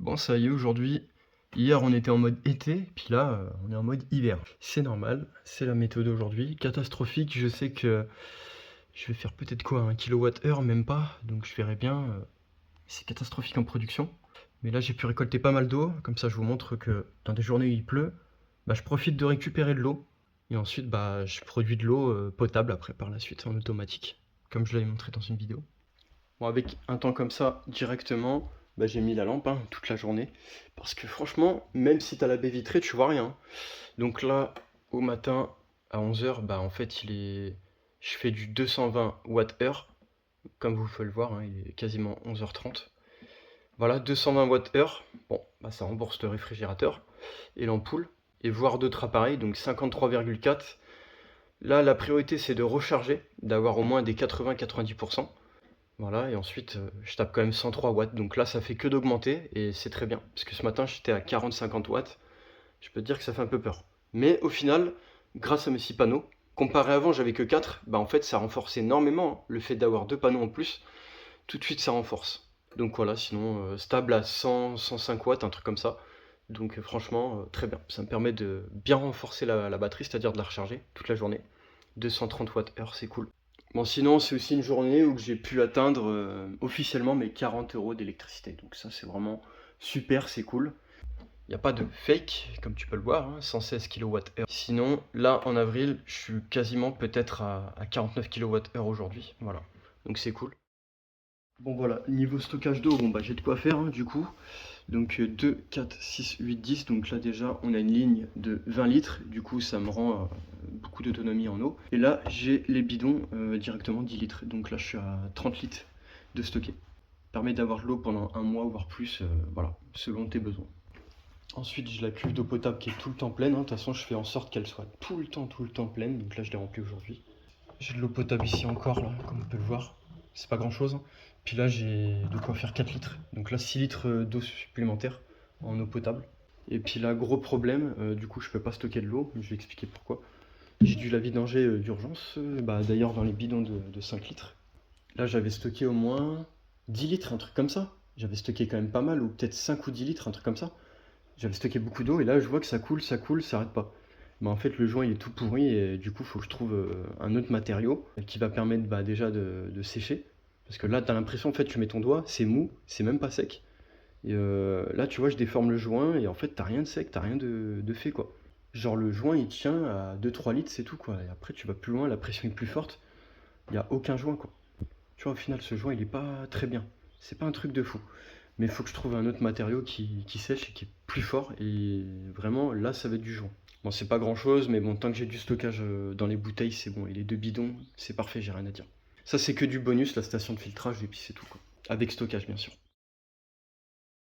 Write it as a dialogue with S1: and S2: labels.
S1: Bon, ça y est, aujourd'hui, hier on était en mode été, puis là on est en mode hiver. C'est normal, c'est la météo d'aujourd'hui. Catastrophique, je sais que je vais faire peut-être quoi, 1 kWh, même pas, donc je verrai bien. C'est catastrophique en production. Mais là j'ai pu récolter pas mal d'eau, comme ça je vous montre que dans des journées où il pleut, bah, je profite de récupérer de l'eau. Et ensuite bah, je produis de l'eau potable après par la suite en automatique, comme je l'avais montré dans une vidéo. Bon, avec un temps comme ça, directement, bah, j'ai mis la lampe toute la journée. Parce que franchement, même si tu as la baie vitrée, tu vois rien. Donc là, au matin, à 11 h, bah, en fait, je fais du 220 Wh. Comme vous pouvez le voir, il est quasiment 11 h 30. Voilà, 220 Wh. Bon, bah, ça rembourse le réfrigérateur et l'ampoule. Et voire d'autres appareils, donc 53,4. Là, la priorité, c'est de recharger, d'avoir au moins des 80-90%. Voilà, et ensuite, je tape quand même 103 watts. Donc là, ça fait que d'augmenter et c'est très bien. Parce que ce matin, j'étais à 40-50 watts. Je peux te dire que ça fait un peu peur. Mais au final, grâce à mes 6 panneaux, comparé à avant, j'avais que 4. Bah en fait, ça renforce énormément le fait d'avoir 2 panneaux en plus. Tout de suite, ça renforce. Donc voilà, sinon, stable à 100-105 watts, un truc comme ça. Donc franchement, très bien. Ça me permet de bien renforcer la batterie, c'est-à-dire de la recharger toute la journée. 230 Wh, c'est cool. Bon, sinon, c'est aussi une journée où j'ai pu atteindre officiellement mes 40 euros d'électricité. Donc ça, c'est vraiment super, c'est cool. Il n'y a pas de fake, comme tu peux le voir, 116 kWh. Sinon, là, en avril, je suis quasiment peut-être à 49 kWh aujourd'hui. Voilà, donc c'est cool. Bon voilà, niveau stockage d'eau, bon bah j'ai de quoi faire du coup. Donc 2, 4, 6, 8, 10. Donc là déjà on a une ligne de 20 litres. Du coup ça me rend beaucoup d'autonomie en eau. Et là j'ai les bidons directement 10 litres. Donc là je suis à 30 litres de stocké. Permet d'avoir de l'eau pendant un mois voire plus, voilà, selon tes besoins. Ensuite j'ai la cuve d'eau potable qui est tout le temps pleine. De toute façon je fais en sorte qu'elle soit tout le temps pleine. Donc là je l'ai remplie aujourd'hui. J'ai de l'eau potable ici encore là, comme on peut le voir. C'est pas grand chose. Puis là j'ai de quoi faire 4 litres. Donc là 6 litres d'eau supplémentaire en eau potable. Et puis là gros problème, du coup je peux pas stocker de l'eau, je vais expliquer pourquoi. J'ai dû la vidanger d'urgence, d'ailleurs dans les bidons de 5 litres. Là j'avais stocké au moins 10 litres, un truc comme ça. J'avais stocké quand même pas mal, ou peut-être 5 ou 10 litres, un truc comme ça. J'avais stocké beaucoup d'eau et là je vois que ça coule, ça arrête pas. Mais en fait le joint il est tout pourri et du coup il faut que je trouve un autre matériau qui va permettre déjà de sécher. Parce que là tu as l'impression, en fait tu mets ton doigt, c'est mou, c'est même pas sec. Et là tu vois je déforme le joint et en fait t'as rien de sec, t'as rien de fait quoi. Genre le joint il tient à 2-3 litres c'est tout quoi. Et après tu vas plus loin, la pression est plus forte, il n'y a aucun joint quoi. Tu vois au final ce joint il est pas très bien. C'est pas un truc de fou. Mais il faut que je trouve un autre matériau qui sèche et qui est plus fort. Et vraiment, là, ça va être du joint. Bon, c'est pas grand chose, mais bon, tant que j'ai du stockage dans les bouteilles, c'est bon. Et les 2 bidons, c'est parfait, j'ai rien à dire. Ça, c'est que du bonus, la station de filtrage, et puis c'est tout, quoi. Avec stockage, bien sûr.